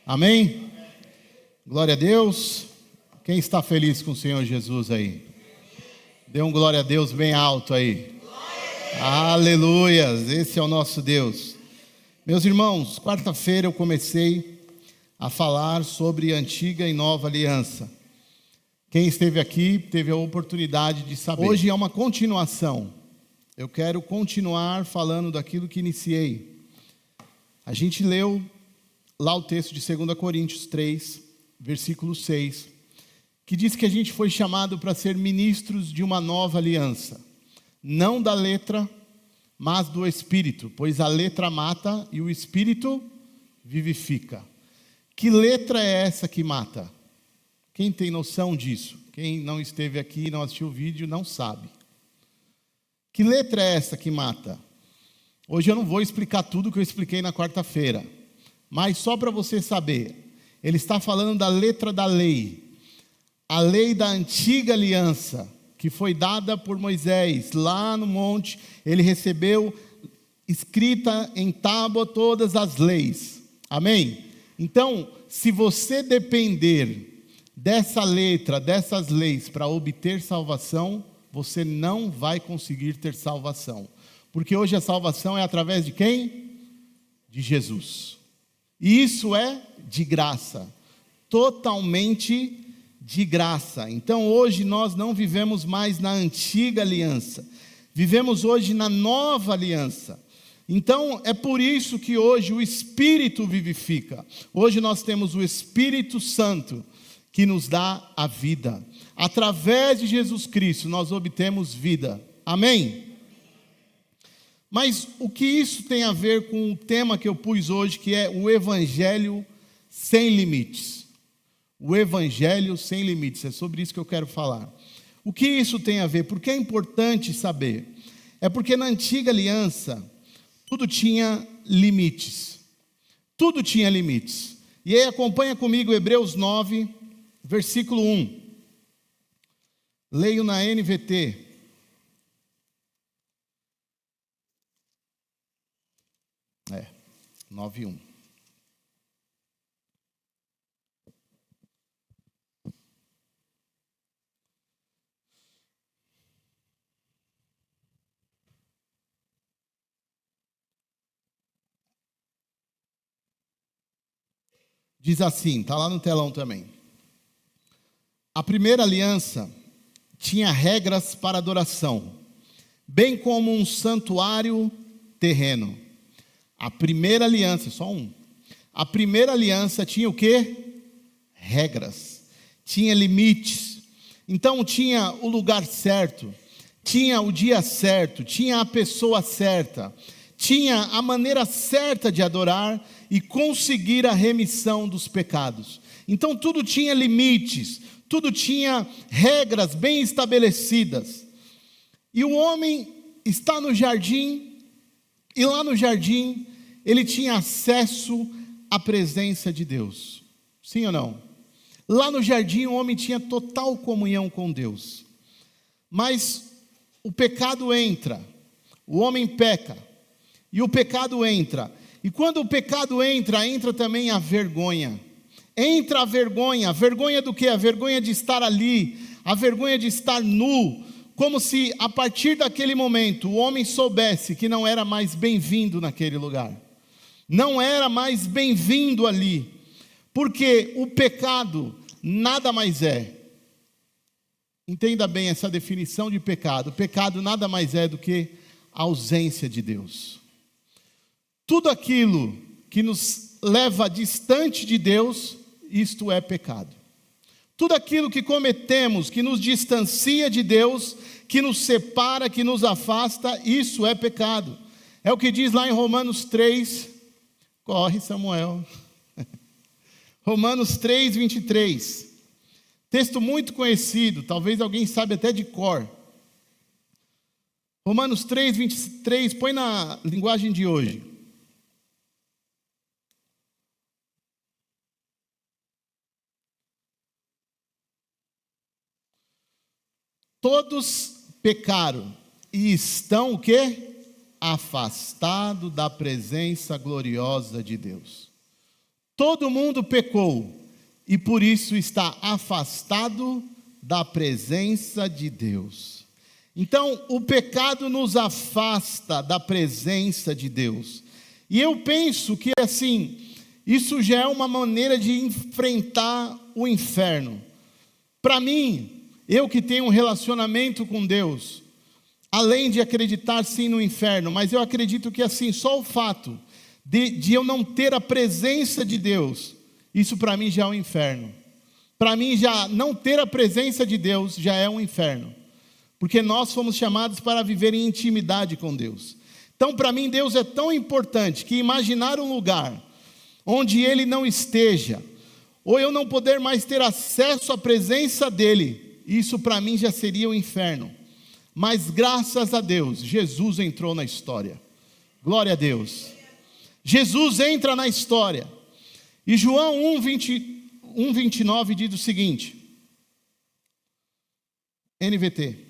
Amém? Glória a Deus. Quem está feliz com o Senhor Jesus aí? Dê um glória a Deus bem alto aí. Aleluias, esse é o nosso Deus. Meus irmãos, quarta-feira eu comecei a falar sobre antiga e nova aliança. Quem esteve aqui teve a oportunidade de saber. Hoje é uma continuação. Eu quero continuar falando daquilo que iniciei. A gente leu lá o texto de 2 Coríntios 3, versículo 6, que diz que a gente foi chamado para ser ministros de uma nova aliança. Não da letra, mas do Espírito, pois a letra mata e o Espírito vivifica. Que letra é essa que mata? Quem tem noção disso? Quem não esteve aqui e não assistiu o vídeo não sabe. Que letra é essa que mata? Hoje eu não vou explicar tudo que eu expliquei na quarta-feira, mas só para você saber, ele está falando da letra da lei, a lei da antiga aliança, que foi dada por Moisés, lá no monte, ele recebeu escrita em tábua todas as leis, amém? Então, se você depender dessa letra, dessas leis para obter salvação, você não vai conseguir ter salvação, porque hoje a salvação é através de quem? De Jesus, e isso é de graça, totalmente de graça. Então hoje nós não vivemos mais na antiga aliança, vivemos hoje na nova aliança. Então é por isso que hoje o Espírito vivifica. Hoje nós temos o Espírito Santo que nos dá a vida. Através de Jesus Cristo nós obtemos vida. Amém? Mas o que isso tem a ver com o tema que eu pus hoje, que é o Evangelho sem limites? O Evangelho sem limites, é sobre isso que eu quero falar. O que isso tem a ver? Porque é importante saber. É porque na antiga aliança, tudo tinha limites. Tudo tinha limites. E aí acompanha comigo Hebreus 9, versículo 1. Leio na NVT. É, 9:1. Diz assim, está lá no telão também. A primeira aliança tinha regras para adoração, bem como um santuário terreno. A primeira aliança, só um. A primeira aliança tinha o quê? Regras. Tinha limites. Então tinha o lugar certo, tinha o dia certo, tinha a pessoa certa, tinha a maneira certa de adorar e conseguir a remissão dos pecados. Então tudo tinha limites, tudo tinha regras bem estabelecidas. E o homem está no jardim, e lá no jardim, ele tinha acesso à presença de Deus. Sim ou não? Lá no jardim, o homem tinha total comunhão com Deus. Mas o pecado entra, o homem peca, e o pecado entra. E quando o pecado entra, entra também a vergonha. Entra a vergonha do quê? A vergonha de estar ali, a vergonha de estar nu, como se a partir daquele momento o homem soubesse que não era mais bem-vindo naquele lugar, não era mais bem-vindo ali, porque o pecado nada mais é, entenda bem essa definição de pecado, o pecado nada mais é do que a ausência de Deus. Tudo aquilo que nos leva distante de Deus, isto é pecado. Tudo aquilo que cometemos, que nos distancia de Deus, que nos separa, que nos afasta, isso é pecado. É o que diz lá em Romanos 3, corre Samuel, Romanos 3, 23, texto muito conhecido, talvez alguém saiba até de cor. Romanos 3, 23, põe na linguagem de hoje. Todos pecaram e estão o quê? Afastados da presença gloriosa de Deus. Todo mundo pecou e por isso está afastado da presença de Deus. Então, o pecado nos afasta da presença de Deus. E eu penso que assim, isso já é uma maneira de enfrentar o inferno. Para mim, eu que tenho um relacionamento com Deus, além de acreditar sim no inferno, mas eu acredito que assim, só o fato de eu não ter a presença de Deus, isso para mim já é um inferno. Para mim, já não ter a presença de Deus já é um inferno. Porque nós fomos chamados para viver em intimidade com Deus. Então, para mim, Deus é tão importante que imaginar um lugar onde Ele não esteja, ou eu não poder mais ter acesso à presença dEle, isso para mim já seria o inferno. Mas graças a Deus, Jesus entrou na história. Glória a Deus. Jesus entra na história. E João 1:29 diz o seguinte, NVT.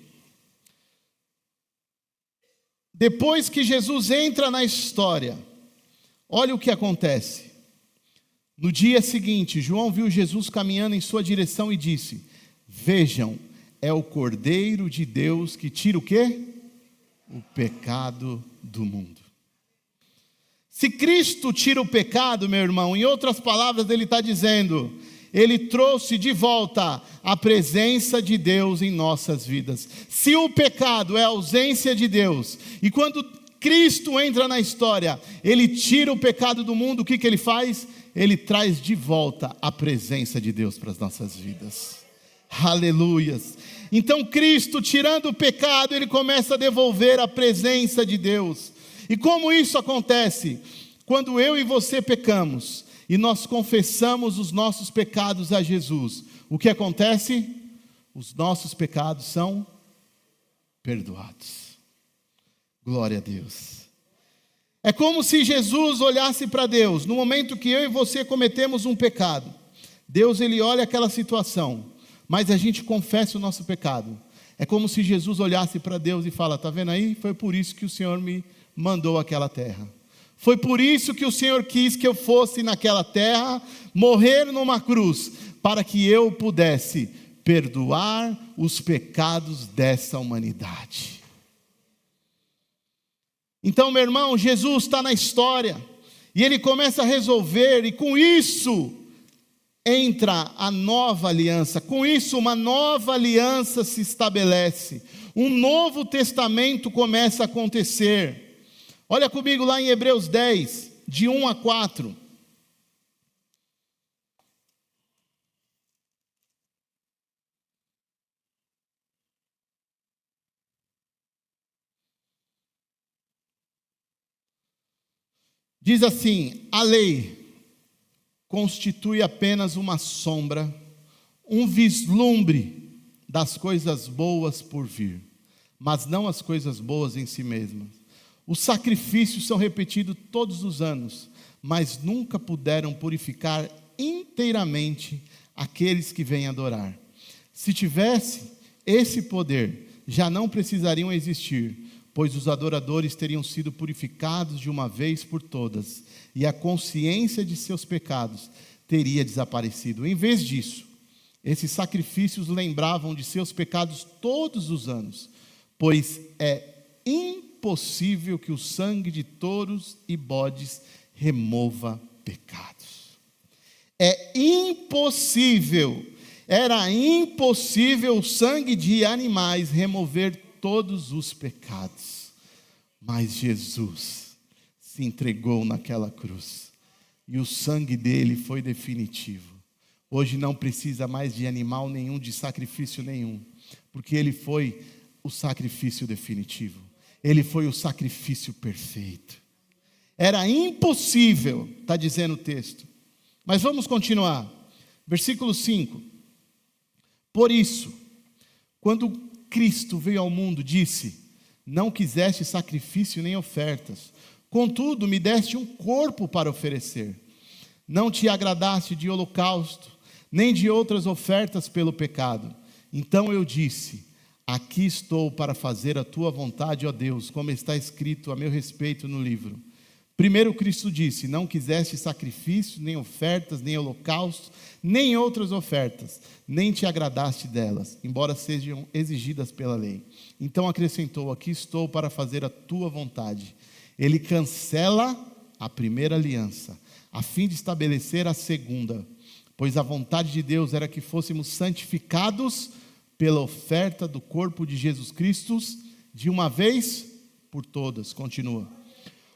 Depois que Jesus entra na história, olha o que acontece. No dia seguinte, João viu Jesus caminhando em sua direção e disse: vejam, é o Cordeiro de Deus que tira o quê? O pecado do mundo. Se Cristo tira o pecado, meu irmão, em outras palavras ele está dizendo, Ele trouxe de volta a presença de Deus em nossas vidas. Se o pecado é a ausência de Deus, e quando Cristo entra na história, Ele tira o pecado do mundo, o que Ele faz? Ele traz de volta a presença de Deus para as nossas vidas. Aleluias. Então Cristo, tirando o pecado, Ele começa a devolver a presença de Deus. E como isso acontece? Quando eu e você pecamos, e nós confessamos os nossos pecados a Jesus, o que acontece? Os nossos pecados são perdoados. Glória a Deus. É como se Jesus olhasse para Deus, no momento que eu e você cometemos um pecado. Deus, Ele olha aquela situação, mas a gente confessa o nosso pecado. É como se Jesus olhasse para Deus e fala, está vendo aí? Foi por isso que o Senhor me mandou àquela terra. Foi por isso que o Senhor quis que eu fosse naquela terra, morrer numa cruz, para que eu pudesse perdoar os pecados dessa humanidade. Então, meu irmão, Jesus está na história, e Ele começa a resolver, e com isso entra a nova aliança, com isso uma nova aliança se estabelece, um novo testamento começa a acontecer. Olha comigo lá em Hebreus 10, de 1 a 4. Diz assim, a lei constitui apenas uma sombra, um vislumbre das coisas boas por vir, mas não as coisas boas em si mesmas. Os sacrifícios são repetidos todos os anos, mas nunca puderam purificar inteiramente aqueles que vêm adorar. Se tivesse esse poder, já não precisariam existir, pois os adoradores teriam sido purificados de uma vez por todas, e a consciência de seus pecados teria desaparecido. Em vez disso, esses sacrifícios lembravam de seus pecados todos os anos, pois é impossível que o sangue de touros e bodes remova pecados. É impossível, era impossível o sangue de animais remover todos os pecados. Mas Jesus se entregou naquela cruz, e o sangue dele foi definitivo. Hoje não precisa mais de animal nenhum, de sacrifício nenhum, porque ele foi o sacrifício definitivo. Ele foi o sacrifício perfeito. Era impossível, está dizendo o texto. Mas vamos continuar. Versículo 5. Por isso, quando Cristo veio ao mundo, disse, não quiseste sacrifício nem ofertas, contudo me deste um corpo para oferecer. Não te agradaste de holocausto, nem de outras ofertas pelo pecado. Então eu disse, aqui estou para fazer a tua vontade, ó Deus, como está escrito a meu respeito no livro. Primeiro Cristo disse: não quiseste sacrifício, nem ofertas, nem holocaustos, nem outras ofertas, nem te agradaste delas, embora sejam exigidas pela lei. Então acrescentou: aqui estou para fazer a tua vontade. Ele cancela a primeira aliança, a fim de estabelecer a segunda, pois a vontade de Deus era que fôssemos santificados pela oferta do corpo de Jesus Cristo, de uma vez por todas. Continua.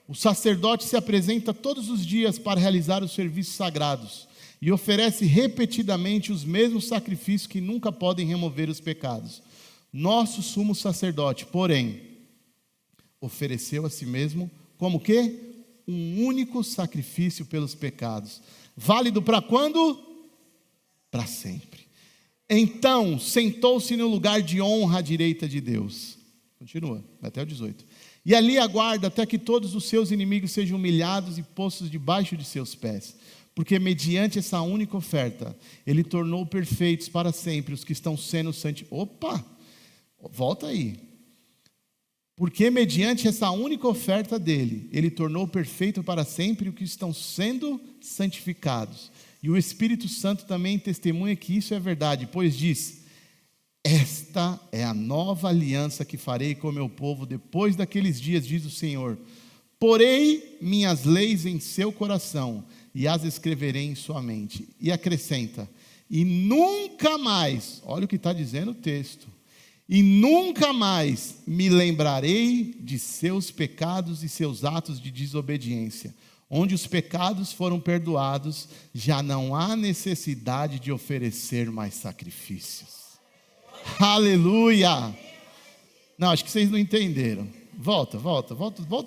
O sacerdote se apresenta todos os dias para realizar os serviços sagrados e oferece repetidamente os mesmos sacrifícios que nunca podem remover os pecados. Nosso sumo sacerdote, porém, ofereceu a si mesmo como que? Um único sacrifício pelos pecados. Válido para quando? Para sempre. Então, sentou-se no lugar de honra à direita de Deus. Continua, até o 18. E ali aguarda até que todos os seus inimigos sejam humilhados e postos debaixo de seus pés. Porque mediante essa única oferta, ele tornou perfeitos para sempre os que estão sendo santificados. Opa! Volta aí. Porque mediante essa única oferta dele, ele tornou perfeito para sempre os que estão sendo santificados. E o Espírito Santo também testemunha que isso é verdade, pois diz: esta é a nova aliança que farei com o meu povo depois daqueles dias, diz o Senhor. Porei minhas leis em seu coração e as escreverei em sua mente. E acrescenta: e nunca mais, olha o que está dizendo o texto, e nunca mais me lembrarei de seus pecados e seus atos de desobediência. Onde os pecados foram perdoados, já não há necessidade de oferecer mais sacrifícios. Aleluia! Não, acho que vocês não entenderam. Volta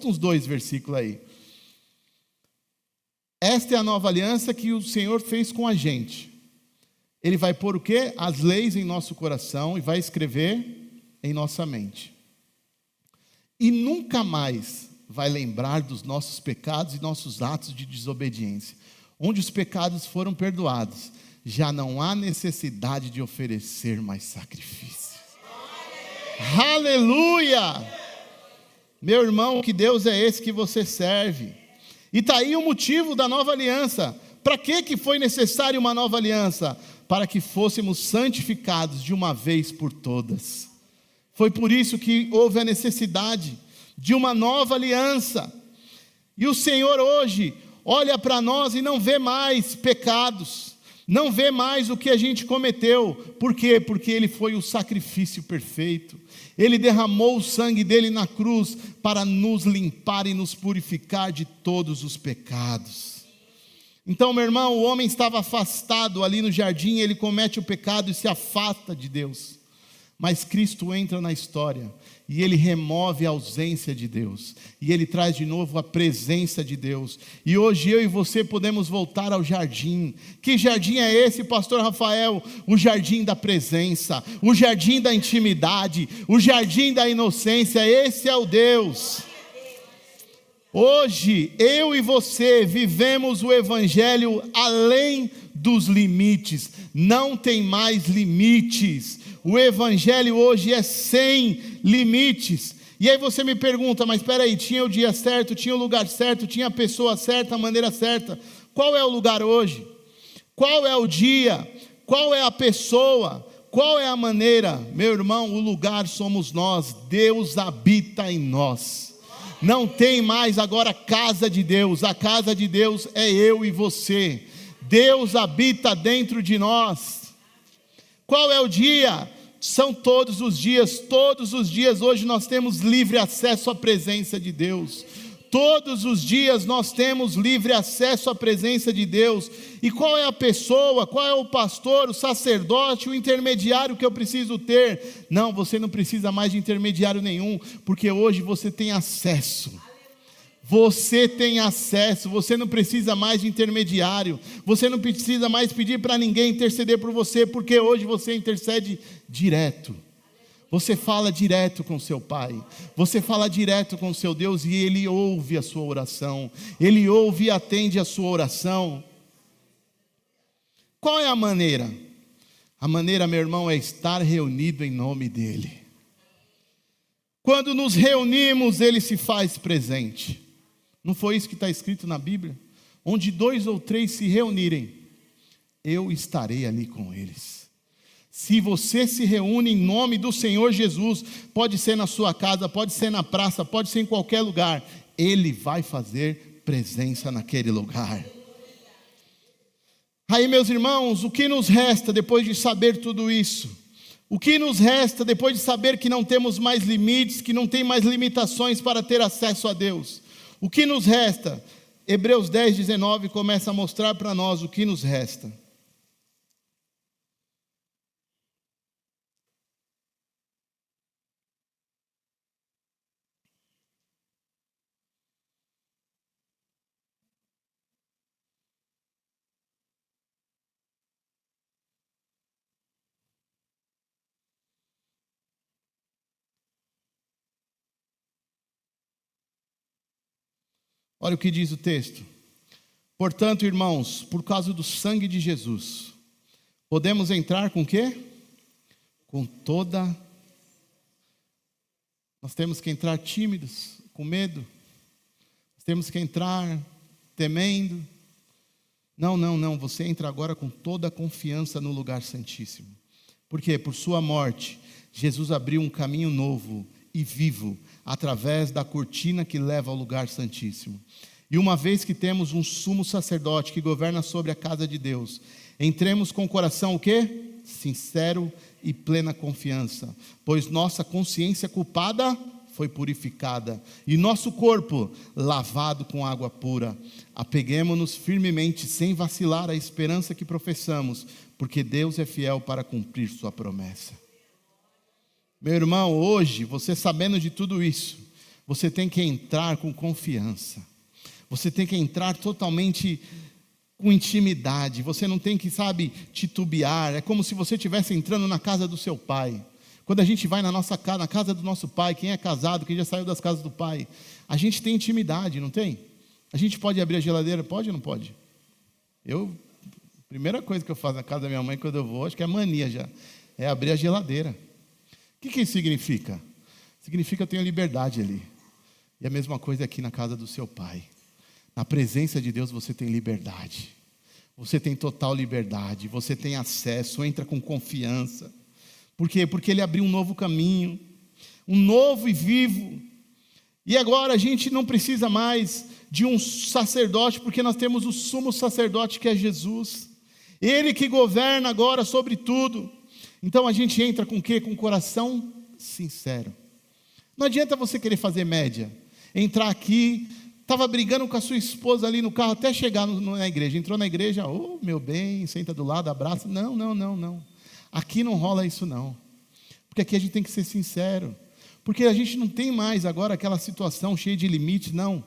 uns 2 versículos aí. Esta é a nova aliança que o Senhor fez com a gente. Ele vai pôr o quê? As leis em nosso coração e vai escrever em nossa mente. E nunca mais vai lembrar dos nossos pecados e nossos atos de desobediência. Onde os pecados foram perdoados, já não há necessidade de oferecer mais sacrifícios. Aleluia! Meu irmão, que Deus é esse que você serve? E está aí o motivo da nova aliança. Para que foi necessária uma nova aliança? Para que fôssemos santificados de uma vez por todas. Foi por isso que houve a necessidade de uma nova aliança. E o Senhor hoje olha para nós e não vê mais pecados, não vê mais o que a gente cometeu. Por quê? Porque Ele foi o sacrifício perfeito. Ele derramou o sangue dele na cruz para nos limpar e nos purificar de todos os pecados. Então, meu irmão, o homem estava afastado ali no jardim, ele comete o pecado e se afasta de Deus. Mas Cristo entra na história e Ele remove a ausência de Deus, e Ele traz de novo a presença de Deus. E hoje eu e você podemos voltar ao jardim. Que jardim é esse, pastor Rafael? O jardim da presença, o jardim da intimidade, o jardim da inocência. Esse é o Deus. Hoje eu e você vivemos o evangelho além dos limites. Não tem mais limites. O evangelho hoje é sem limites. E aí você me pergunta: mas espera aí, tinha o dia certo, tinha o lugar certo, tinha a pessoa certa, a maneira certa. Qual é o lugar hoje? Qual é o dia? Qual é a pessoa? Qual é a maneira? Meu irmão, o lugar somos nós. Deus habita em nós. Não tem mais agora a casa de Deus. A casa de Deus é eu e você. Deus habita dentro de nós. Qual é o dia? São todos os dias hoje nós temos livre acesso à presença de Deus. Todos os dias nós temos livre acesso à presença de Deus. E qual é a pessoa, qual é o pastor, o sacerdote, o intermediário que eu preciso ter? Não, você não precisa mais de intermediário nenhum, porque hoje você tem acesso. Você tem acesso, você não precisa mais de intermediário, você não precisa mais pedir para ninguém interceder por você, porque hoje você intercede direto. Você fala direto com seu Pai, você fala direto com seu Deus e Ele ouve a sua oração, Ele ouve e atende a sua oração. Qual é a maneira? A maneira, meu irmão, é estar reunido em nome dEle. Quando nos reunimos, Ele se faz presente. Não foi isso que está escrito na Bíblia? Onde 2 ou 3 se reunirem, eu estarei ali com eles. Se você se reúne em nome do Senhor Jesus, pode ser na sua casa, pode ser na praça, pode ser em qualquer lugar, Ele vai fazer presença naquele lugar. Aí, meus irmãos, o que nos resta depois de saber tudo isso? O que nos resta depois de saber que não temos mais limites, que não tem mais limitações para ter acesso a Deus? O que nos resta? Hebreus 10, 19 começa a mostrar para nós o que nos resta. Olha o que diz o texto. Portanto, irmãos, por causa do sangue de Jesus, podemos entrar com o quê? Com toda... Nós temos que entrar tímidos, com medo. Nós temos que entrar temendo. Não. Você entra agora com toda a confiança no lugar santíssimo. Por quê? Por sua morte, Jesus abriu um caminho novo e vivo, através da cortina que leva ao lugar santíssimo. E uma vez que temos um sumo sacerdote que governa sobre a casa de Deus, entremos com o coração o quê? Sincero e plena confiança, pois nossa consciência culpada foi purificada, e nosso corpo lavado com água pura. Apeguemo-nos firmemente, sem vacilar, à esperança que professamos, porque Deus é fiel para cumprir sua promessa. Meu irmão, hoje, você sabendo de tudo isso, você tem que entrar com confiança. Você tem que entrar totalmente com intimidade. Você não tem que, titubear. É como se você estivesse entrando na casa do seu pai. Quando a gente vai na nossa casa, na casa do nosso pai, quem é casado, quem já saiu das casas do pai, a gente tem intimidade, não tem? A gente pode abrir a geladeira, pode ou não pode? Primeira coisa que eu faço na casa da minha mãe quando eu vou, acho que é mania já, é abrir a geladeira. O que isso significa? Significa que eu tenho liberdade ali. E a mesma coisa aqui na casa do seu pai. Na presença de Deus você tem liberdade. Você tem total liberdade. Você tem acesso, entra com confiança. Por quê? Porque Ele abriu um novo caminho. Um novo e vivo. E agora a gente não precisa mais de um sacerdote, porque nós temos o sumo sacerdote que é Jesus. Ele que governa agora sobre tudo. Então a gente entra com o quê? Com o coração sincero. Não adianta você querer fazer média. Entrar aqui, estava brigando com a sua esposa ali no carro até chegar na igreja. Entrou na igreja, meu bem, senta do lado, abraça. Não. Aqui não rola isso não. Porque aqui a gente tem que ser sincero. Porque a gente não tem mais agora aquela situação cheia de limites, não.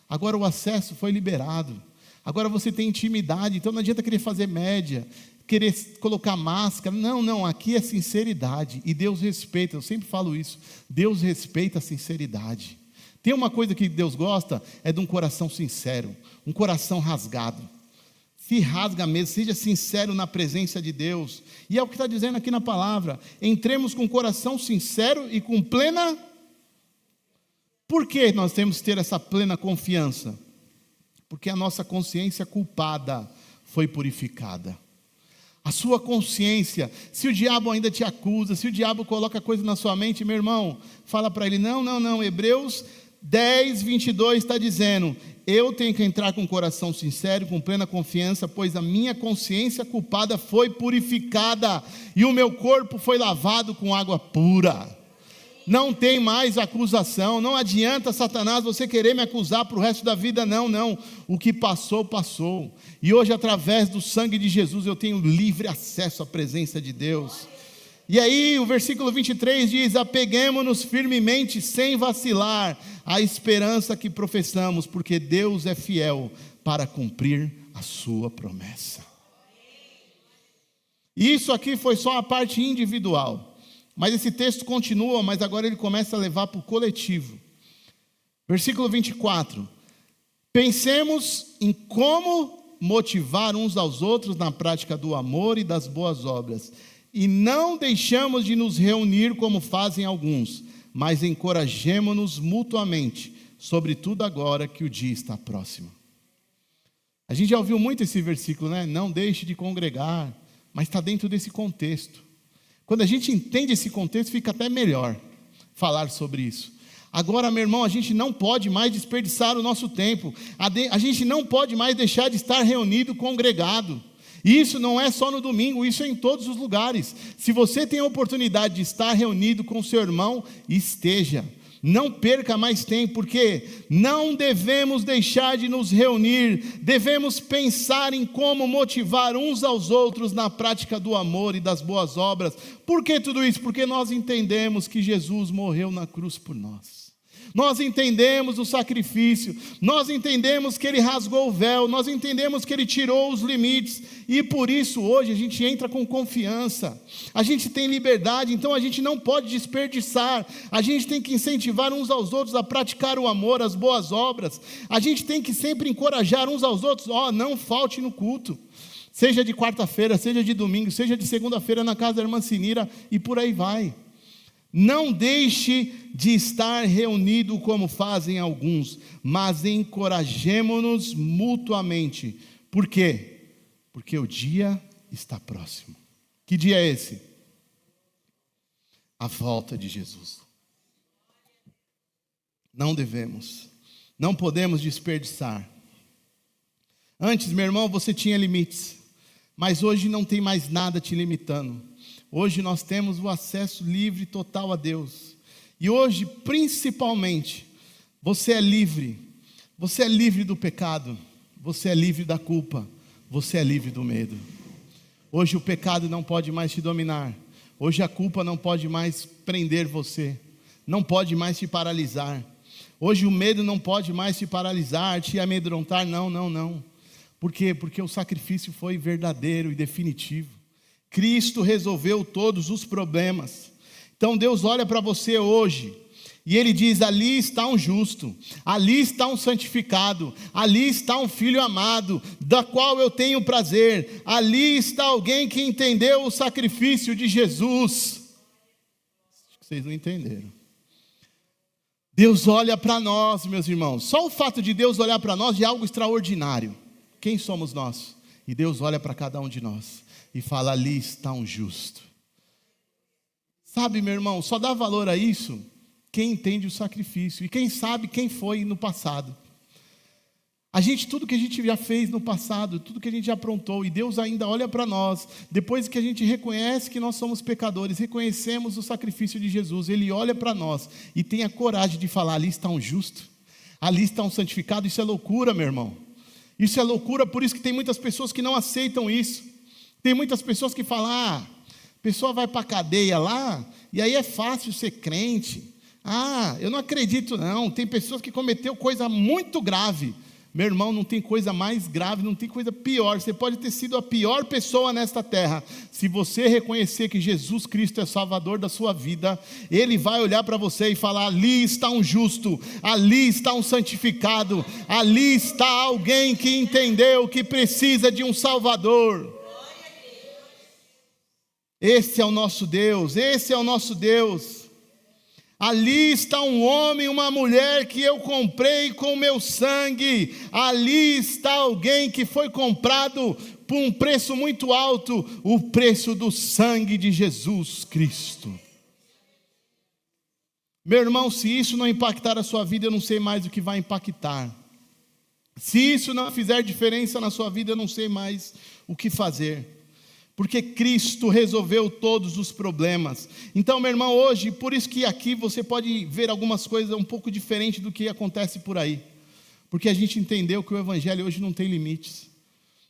Agora o acesso foi liberado. Agora você tem intimidade, então não adianta querer fazer média, querer colocar máscara. Não, aqui é sinceridade. E Deus respeita, eu sempre falo isso. Deus respeita a sinceridade. Tem uma coisa que Deus gosta, é de um coração sincero, um coração rasgado. Se rasga mesmo, seja sincero na presença de Deus. E é o que está dizendo aqui na palavra. Entremos com o coração sincero e com plena... Por que nós temos que ter essa plena confiança? Porque a nossa consciência culpada foi purificada. A sua consciência, se o diabo ainda te acusa, se o diabo coloca coisa na sua mente, meu irmão, fala para ele, não, Hebreus 10, 22 está dizendo, eu tenho que entrar com o coração sincero, com plena confiança, pois a minha consciência culpada foi purificada, e o meu corpo foi lavado com água pura. Não tem mais acusação, não adianta Satanás você querer me acusar para o resto da vida, não, o que passou, passou, e hoje através do sangue de Jesus eu tenho livre acesso à presença de Deus. E aí o versículo 23 diz, apeguemo-nos firmemente, sem vacilar, à esperança que professamos, porque Deus é fiel para cumprir a sua promessa. Isso aqui foi só a parte individual. Mas esse texto continua, mas agora ele começa a levar para o coletivo. Versículo 24. Pensemos em como motivar uns aos outros na prática do amor e das boas obras. E não deixamos de nos reunir como fazem alguns, mas encorajemo-nos mutuamente, sobretudo agora que o dia está próximo. A gente já ouviu muito esse versículo, né? Não deixe de congregar, mas está dentro desse contexto. Quando a gente entende esse contexto, fica até melhor falar sobre isso. Agora, meu irmão, a gente não pode mais desperdiçar o nosso tempo. A gente não pode mais deixar de estar reunido, congregado. E isso não é só no domingo, isso é em todos os lugares. Se você tem a oportunidade de estar reunido com seu irmão, esteja. Não perca mais tempo, porque não devemos deixar de nos reunir, devemos pensar em como motivar uns aos outros na prática do amor e das boas obras. Por que tudo isso? Porque nós entendemos que Jesus morreu na cruz por nós. Nós entendemos o sacrifício, nós entendemos que Ele rasgou o véu, nós entendemos que Ele tirou os limites, e por isso hoje a gente entra com confiança, a gente tem liberdade, então a gente não pode desperdiçar, a gente tem que incentivar uns aos outros a praticar o amor, as boas obras, a gente tem que sempre encorajar uns aos outros, não falte no culto, seja de quarta-feira, seja de domingo, seja de segunda-feira na casa da irmã Sinira, e por aí vai. Não deixe de estar reunido como fazem alguns, mas encorajemo-nos mutuamente. Por quê? Porque o dia está próximo. Que dia é esse? A volta de Jesus. Não devemos, não podemos desperdiçar. Antes, meu irmão, você tinha limites, mas hoje não tem mais nada te limitando. Hoje nós temos o acesso livre e total a Deus. E hoje, principalmente, você é livre. Você é livre do pecado. Você é livre da culpa. Você é livre do medo. Hoje o pecado não pode mais te dominar. Hoje a culpa não pode mais prender você. Não pode mais te paralisar. Hoje o medo não pode mais te paralisar, te amedrontar. Não. Por quê? Porque o sacrifício foi verdadeiro e definitivo. Cristo resolveu todos os problemas. Então Deus olha para você hoje e Ele diz: ali está um justo, ali está um santificado, ali está um filho amado, da qual eu tenho prazer, ali está alguém que entendeu o sacrifício de Jesus. Acho que vocês não entenderam. Deus olha para nós, meus irmãos. Só o fato de Deus olhar para nós é algo extraordinário. Quem somos nós? E Deus olha para cada um de nós e fala: ali está um justo. Sabe, meu irmão, só dá valor a isso quem entende o sacrifício. E quem sabe quem foi no passado. Tudo que a gente já fez no passado, tudo que a gente já aprontou, e Deus ainda olha para nós, depois que a gente reconhece que nós somos pecadores, reconhecemos o sacrifício de Jesus, Ele olha para nós e tem a coragem de falar: ali está um justo, ali está um santificado. Isso é loucura, meu irmão. Isso é loucura, por isso que tem muitas pessoas que não aceitam isso. Tem muitas pessoas que falam: a pessoa vai para a cadeia lá, e aí é fácil ser crente. Eu não acredito não. Tem pessoas que cometeram coisa muito grave. Meu irmão, não tem coisa mais grave, não tem coisa pior. Você pode ter sido a pior pessoa nesta terra. Se você reconhecer que Jesus Cristo é Salvador da sua vida, Ele vai olhar para você e falar: ali está um justo, ali está um santificado, ali está alguém que entendeu que precisa de um Salvador. Esse é o nosso Deus, esse é o nosso Deus. Ali está um homem, uma mulher que eu comprei com meu sangue. Ali está alguém que foi comprado por um preço muito alto, o preço do sangue de Jesus Cristo. Meu irmão, se isso não impactar a sua vida, eu não sei mais o que vai impactar. Se isso não fizer diferença na sua vida, eu não sei mais o que fazer. Porque Cristo resolveu todos os problemas. Então, meu irmão, hoje, por isso que aqui você pode ver algumas coisas um pouco diferentes do que acontece por aí. Porque a gente entendeu que o Evangelho hoje não tem limites.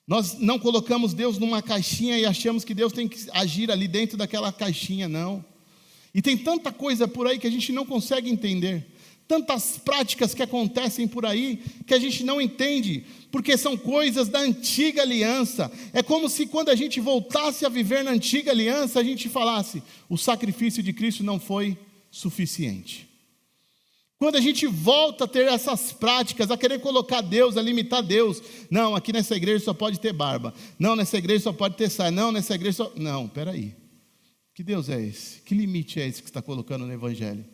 Nós não colocamos Deus numa caixinha e achamos que Deus tem que agir ali dentro daquela caixinha, não. E tem tanta coisa por aí que a gente não consegue entender. Tantas práticas que acontecem por aí que a gente não entende, porque são coisas da antiga aliança. É como se quando a gente voltasse a viver na antiga aliança, a gente falasse: o sacrifício de Cristo não foi suficiente. Quando a gente volta a ter essas práticas, a querer colocar Deus, a limitar Deus: não, aqui nessa igreja só pode ter barba, não, nessa igreja só pode ter saia, não, nessa igreja só... Não, peraí, que Deus é esse? Que limite é esse que você está colocando no Evangelho?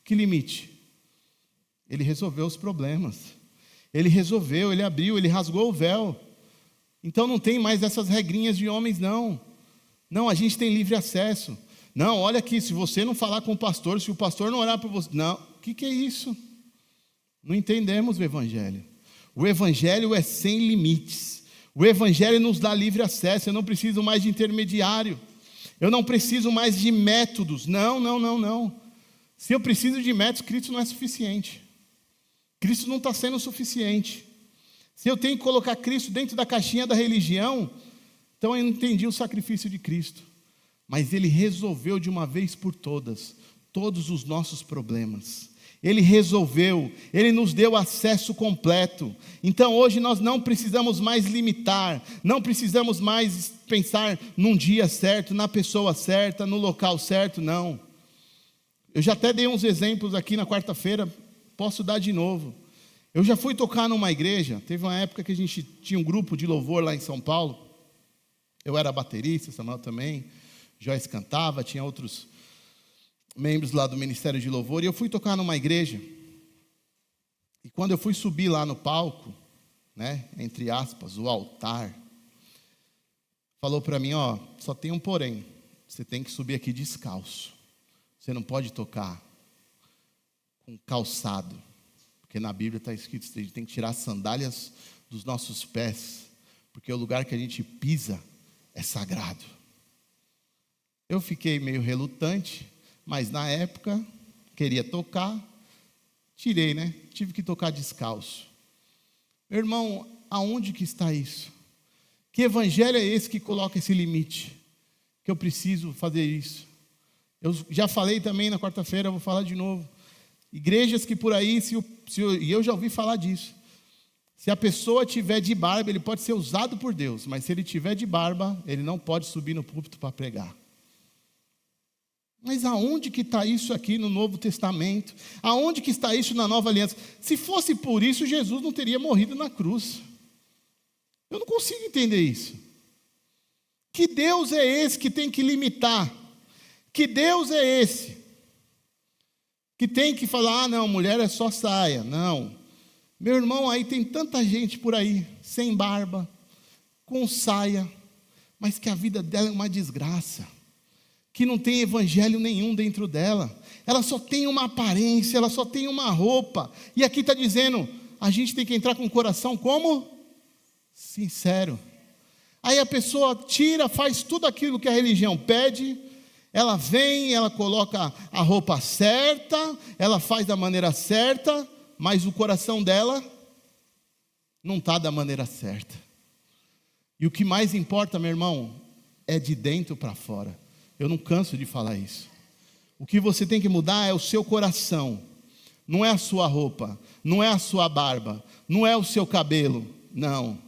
Que limite? Ele resolveu os problemas. Ele resolveu, ele abriu, ele rasgou o véu. Então não tem mais essas regrinhas de homens, não. Não, a gente tem livre acesso. Não, olha aqui, se você não falar com o pastor, se o pastor não orar por você... Não, o que é isso? Não entendemos o Evangelho. O Evangelho é sem limites. O Evangelho nos dá livre acesso. Eu não preciso mais de intermediário. Eu não preciso mais de métodos. Não. Se eu preciso de métodos, Cristo não é suficiente. Cristo não está sendo suficiente. Se eu tenho que colocar Cristo dentro da caixinha da religião, então eu não entendi o sacrifício de Cristo. Mas Ele resolveu de uma vez por todas, todos os nossos problemas. Ele resolveu, Ele nos deu acesso completo. Então hoje nós não precisamos mais limitar, não precisamos mais pensar num dia certo, na pessoa certa, no local certo, não. Eu já até dei uns exemplos aqui na quarta-feira, posso dar de novo. Eu já fui tocar numa igreja, teve uma época que a gente tinha um grupo de louvor lá em São Paulo. Eu era baterista, Samuel também, Joyce cantava, tinha outros membros lá do Ministério de Louvor, e eu fui tocar numa igreja. E quando eu fui subir lá no palco, né, entre aspas, o altar, falou para mim, ó, só tem um porém, você tem que subir aqui descalço. Você não pode tocar com calçado, porque na Bíblia está escrito que a gente tem que tirar as sandálias dos nossos pés, porque o lugar que a gente pisa é sagrado. Eu fiquei meio relutante, mas na época queria tocar, tirei, né? Tive que tocar descalço. Meu irmão, aonde que está isso? Que evangelho é esse que coloca esse limite? Que eu preciso fazer isso? Eu já falei também na quarta-feira, vou falar de novo. Igrejas que por aí, e eu já ouvi falar disso. Se a pessoa tiver de barba, ele pode ser usado por Deus, mas se ele tiver de barba, ele não pode subir no púlpito para pregar. Mas aonde que está isso aqui no Novo Testamento? Aonde que está isso na Nova Aliança? Se fosse por isso, Jesus não teria morrido na cruz. Eu não consigo entender isso. Que Deus é esse que tem que limitar? Que Deus é esse que tem que falar, ah não, mulher é só saia? Não. Meu irmão, aí tem tanta gente por aí, sem barba, com saia, mas que a vida dela é uma desgraça, que não tem evangelho nenhum dentro dela, ela só tem uma aparência, ela só tem uma roupa, e aqui está dizendo, a gente tem que entrar com o coração como? Sincero. Aí a pessoa tira, faz tudo aquilo que a religião pede, ela vem, ela coloca a roupa certa, ela faz da maneira certa, mas o coração dela não está da maneira certa. E o que mais importa, meu irmão, é de dentro para fora. Eu não canso de falar isso. O que você tem que mudar é o seu coração. Não é a sua roupa, não é a sua barba, não é o seu cabelo, não.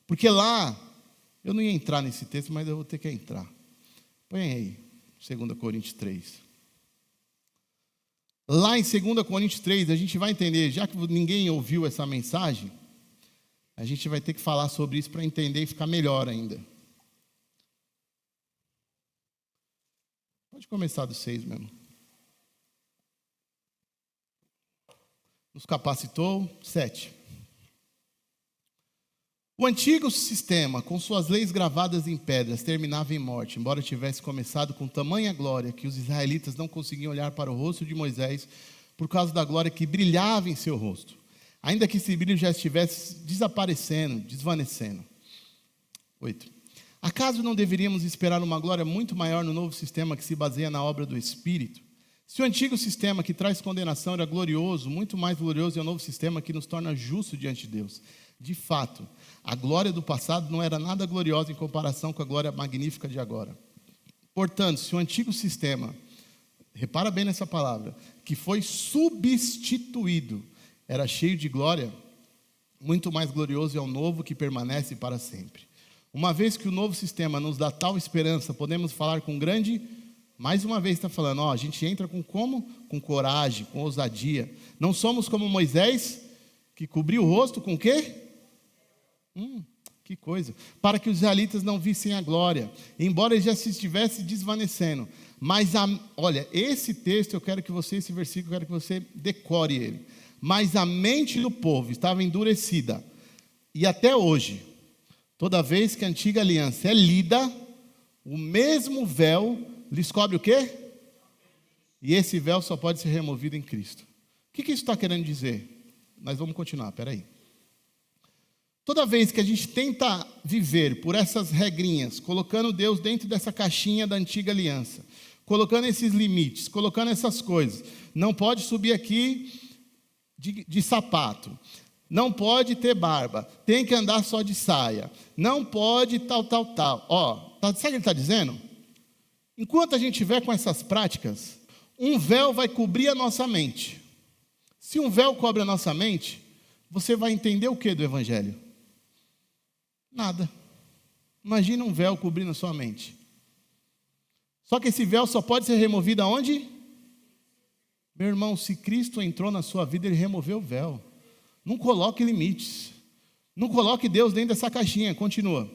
Porque lá, eu não ia entrar nesse texto, mas eu vou ter que entrar. Põe aí, 2 Coríntios 3. Lá em 2 Coríntios 3, a gente vai entender, já que ninguém ouviu essa mensagem, a gente vai ter que falar sobre isso para entender e ficar melhor ainda. Pode começar do 6 mesmo. Nos capacitou, 7. O antigo sistema, com suas leis gravadas em pedras, terminava em morte, embora tivesse começado com tamanha glória que os israelitas não conseguiam olhar para o rosto de Moisés por causa da glória que brilhava em seu rosto, ainda que esse brilho já estivesse desaparecendo, desvanecendo. 8. Acaso não deveríamos esperar uma glória muito maior no novo sistema que se baseia na obra do Espírito? Se o antigo sistema que traz condenação era glorioso, muito mais glorioso é o novo sistema que nos torna justos diante de Deus. De fato, a glória do passado não era nada gloriosa em comparação com a glória magnífica de agora. Portanto, se o antigo sistema, repara bem nessa palavra, que foi substituído, era cheio de glória, muito mais glorioso é o novo que permanece para sempre. Uma vez que o novo sistema nos dá tal esperança, podemos falar com grande... Mais uma vez está falando, ó, a gente entra com como? Com coragem, com ousadia. Não somos como Moisés, que cobriu o rosto com o quê? Que coisa. Para que os israelitas não vissem a glória, embora ele já se estivesse desvanecendo. Mas, olha, esse texto eu quero que você, esse versículo, eu quero que você decore ele. mas a mente do povo estava endurecida. E até hoje, toda vez que a antiga aliança é lida, o mesmo véu lhes cobre o quê? E esse véu só pode ser removido em Cristo. O que isso está querendo dizer? Nós vamos continuar, peraí. Toda vez que a gente tenta viver por essas regrinhas, colocando Deus dentro dessa caixinha da antiga aliança, colocando esses limites, colocando essas coisas, não pode subir aqui de sapato, não pode ter barba, tem que andar só de saia, não pode tal. Sabe o que ele está dizendo? Enquanto a gente estiver com essas práticas, um véu vai cobrir a nossa mente. Se um véu cobre a nossa mente, você vai entender o que do Evangelho? Nada. Imagina um véu cobrindo a sua mente. Só que esse véu só pode ser removido aonde? Meu irmão, se Cristo entrou na sua vida, Ele removeu o véu. Não coloque limites. Não coloque Deus dentro dessa caixinha. Continua.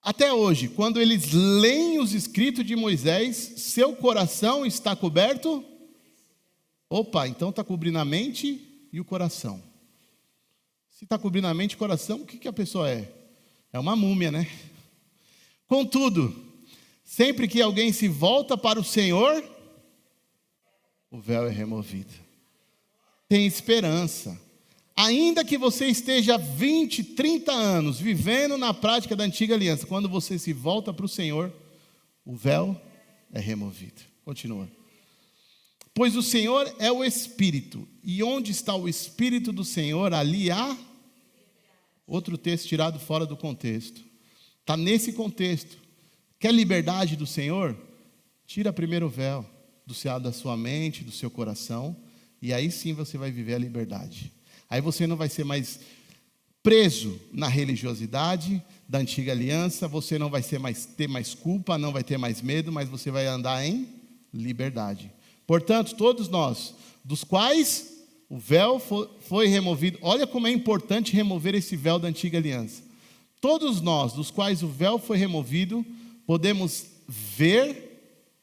Até hoje, quando eles leem os escritos de Moisés, seu coração está coberto? Opa, então está cobrindo a mente e o coração. Se está cobrindo a mente e o coração, o que a pessoa é? É uma múmia, né? Contudo, sempre que alguém se volta para o Senhor, o véu é removido. Tem esperança. Ainda que você esteja 20, 30 anos vivendo na prática da antiga aliança, quando você se volta para o Senhor, o véu é removido. Continua. Pois o Senhor é o Espírito, e onde está o Espírito do Senhor, ali há... Outro texto tirado fora do contexto. Está nesse contexto. Quer liberdade do Senhor? Tira primeiro o véu da sua mente, do seu coração, e aí sim você vai viver a liberdade. Aí você não vai ser mais preso na religiosidade da antiga aliança, você não vai ter mais culpa, não vai ter mais medo, mas você vai andar em liberdade. Portanto, todos nós, dos quais o véu foi removido, olha como é importante remover esse véu da antiga aliança. Todos nós, dos quais o véu foi removido, podemos ver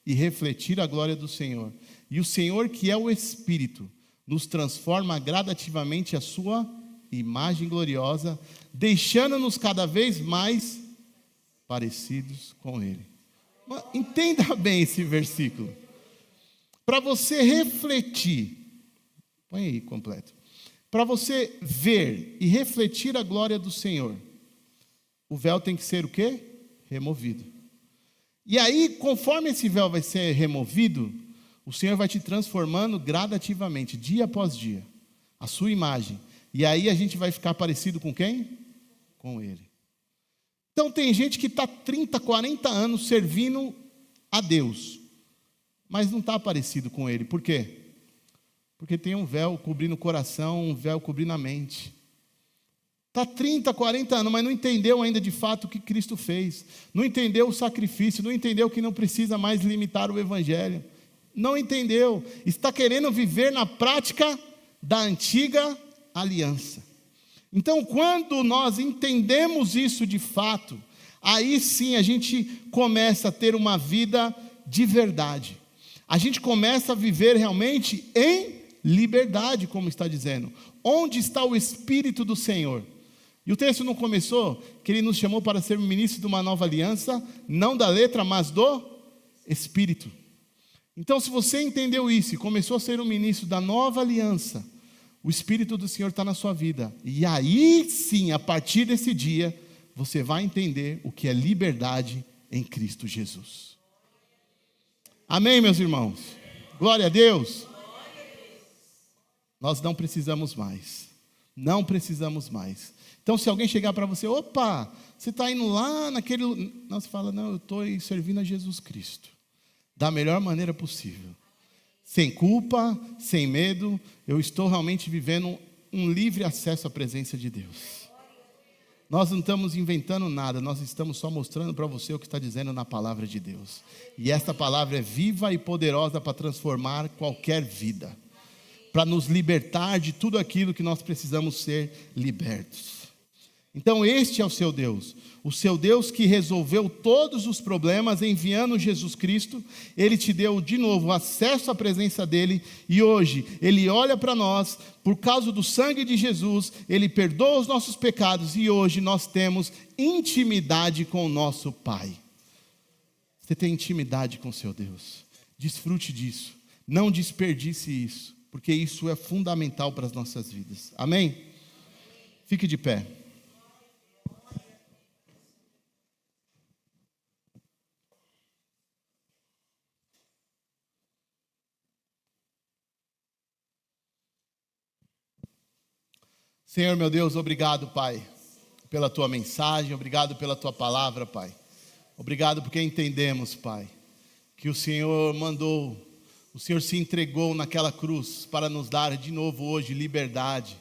e refletir a glória do Senhor. E o Senhor, que é o Espírito, nos transforma gradativamente a sua imagem gloriosa, deixando-nos cada vez mais parecidos com Ele. Entenda bem esse versículo. Para você refletir, põe aí completo. Para você ver e refletir a glória do Senhor, o véu tem que ser o quê? Removido. E aí, conforme esse véu vai ser removido, o Senhor vai te transformando gradativamente, dia após dia, a sua imagem. E aí a gente vai ficar parecido com quem? Com Ele. Então tem gente que está 30, 40 anos servindo a Deus, mas não está parecido com Ele. Por quê? Porque tem um véu cobrindo o coração, um véu cobrindo a mente. Está 30, 40 anos, mas não entendeu ainda de fato o que Cristo fez. Não entendeu o sacrifício, não entendeu que não precisa mais limitar o Evangelho. Não entendeu. Está querendo viver na prática da antiga aliança. Então, quando nós entendemos isso de fato, aí sim a gente começa a ter uma vida de verdade. A gente começa a viver realmente em liberdade, como está dizendo. Onde está o Espírito do Senhor? E o texto não começou que Ele nos chamou para ser ministro de uma nova aliança, não da letra, mas do Espírito. Então, se você entendeu isso e começou a ser um ministro da nova aliança, o Espírito do Senhor está na sua vida. E aí sim, a partir desse dia, você vai entender o que é liberdade em Cristo Jesus. Amém, meus irmãos? Glória a Deus. Nós não precisamos mais. Não precisamos mais. Então, se alguém chegar para você, opa, você está indo lá naquele... Não, você fala, não, eu estou servindo a Jesus Cristo. Da melhor maneira possível. Sem culpa, sem medo, eu estou realmente vivendo um livre acesso à presença de Deus. Nós não estamos inventando nada, nós estamos só mostrando para você o que está dizendo na palavra de Deus. E esta palavra é viva e poderosa para transformar qualquer vida. Para nos libertar de tudo aquilo que nós precisamos ser libertos. Então este é o seu Deus que resolveu todos os problemas enviando Jesus Cristo. Ele te deu de novo acesso à presença dele, e hoje ele olha para nós, por causa do sangue de Jesus, ele perdoa os nossos pecados, e hoje nós temos intimidade com o nosso Pai. Você tem intimidade com o seu Deus, desfrute disso, não desperdice isso, porque isso é fundamental para as nossas vidas, amém? Fique de pé. Senhor meu Deus, obrigado, Pai, pela Tua mensagem, obrigado pela Tua palavra, Pai. Obrigado porque entendemos, Pai, que o Senhor mandou, o Senhor se entregou naquela cruz para nos dar de novo hoje liberdade,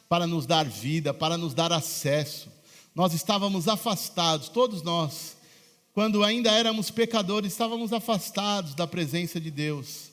para nos dar vida, para nos dar acesso. Nós estávamos afastados, todos nós, quando ainda éramos pecadores, estávamos afastados da presença de Deus.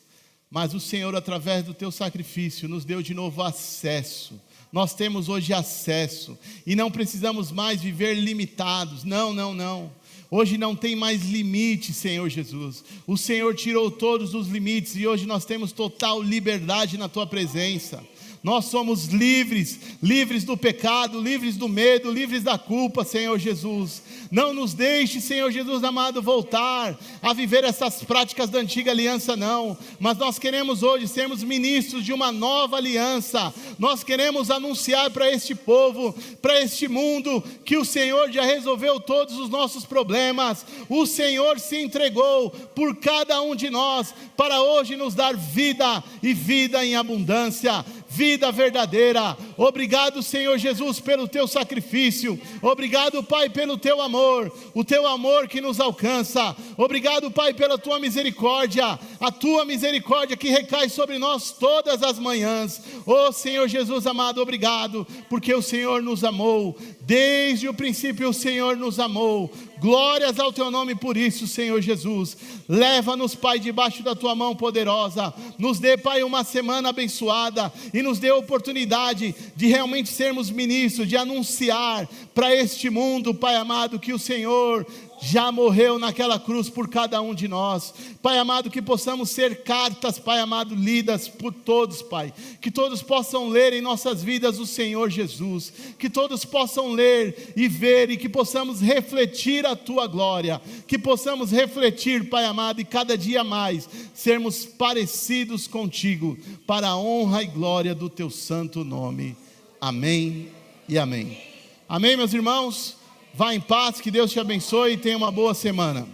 Mas o Senhor, através do Teu sacrifício, nos deu de novo acesso. Nós temos hoje acesso e não precisamos mais viver limitados. Não. Hoje não tem mais limite, Senhor Jesus. O Senhor tirou todos os limites e hoje nós temos total liberdade na Tua presença. Nós somos livres, livres do pecado, livres do medo, livres da culpa, Senhor Jesus. Não nos deixe, Senhor Jesus amado, voltar a viver essas práticas da antiga aliança, não. Mas nós queremos hoje sermos ministros de uma nova aliança. Nós queremos anunciar para este povo, para este mundo, que o Senhor já resolveu todos os nossos problemas. O Senhor se entregou por cada um de nós, para hoje nos dar vida e vida em abundância. Vida verdadeira. Obrigado, Senhor Jesus, pelo Teu sacrifício. Obrigado, Pai, pelo Teu amor, o Teu amor que nos alcança. Obrigado, Pai, pela Tua misericórdia, a Tua misericórdia que recai sobre nós todas as manhãs. Oh Senhor Jesus amado, obrigado, porque o Senhor nos amou. Desde o princípio o Senhor nos amou. Glórias ao Teu nome por isso, Senhor Jesus. Leva-nos, Pai, debaixo da Tua mão poderosa. Nos dê, Pai, uma semana abençoada e nos dê a oportunidade de realmente sermos ministros, de anunciar para este mundo, Pai amado, que o Senhor já morreu naquela cruz por cada um de nós. Pai amado, que possamos ser cartas, Pai amado, lidas por todos, Pai. Que todos possam ler em nossas vidas o Senhor Jesus. Que todos possam ler e ver, e que possamos refletir a Tua glória. Que possamos refletir, Pai amado, e cada dia mais sermos parecidos contigo, para a honra e glória do Teu santo nome. Amém e amém. Amém, meus irmãos? Vá em paz, que Deus te abençoe e tenha uma boa semana.